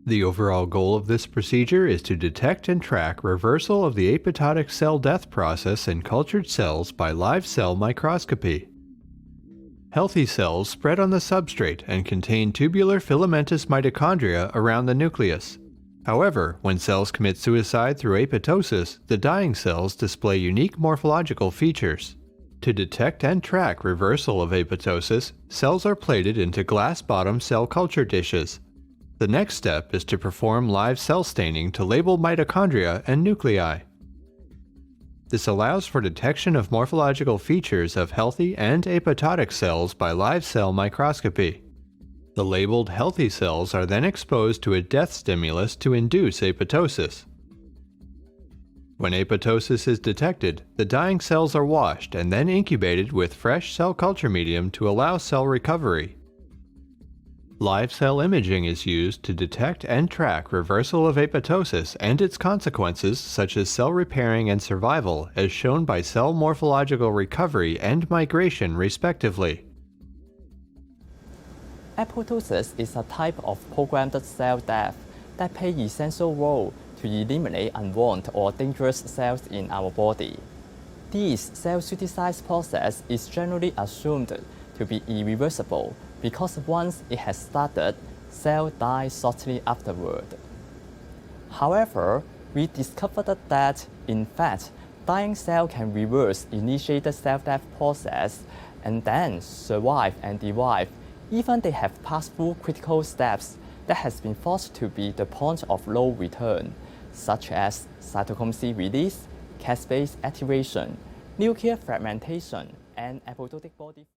The overall goal of this procedure is to detect and track reversal of the apoptotic cell death process in cultured cells by live cell microscopy. Healthy cells spread on the substrate and contain tubular filamentous mitochondria around the nucleus. However, when cells commit suicide through apoptosis, the dying cells display unique morphological features. To detect and track reversal of apoptosis, cells are plated into glass-bottom cell culture dishes. The next step is to perform live cell staining to label mitochondria and nuclei. This allows for detection of morphological features of healthy and apoptotic cells by live cell microscopy. The labeled healthy cells are then exposed to a death stimulus to induce apoptosis. When apoptosis is detected, the dying cells are washed and then incubated with fresh cell culture medium to allow cell recovery. Live cell imaging is used to detect and track reversal of apoptosis and its consequences such as cell repairing and survival as shown by cell morphological recovery and migration respectively. Apoptosis is a type of programmed cell death that plays an essential role to eliminate unwanted or dangerous cells in our body. This cell-synthesis process is generally assumed to be irreversible because once it has started, cells die shortly afterward. However, we discovered that, in fact, dying cells can reverse initiated cell death process and then survive and thrive, even they have passed through critical steps that has been thought to be the point of low return, such as cytochrome C release, caspase activation, nuclear fragmentation, and apoptotic body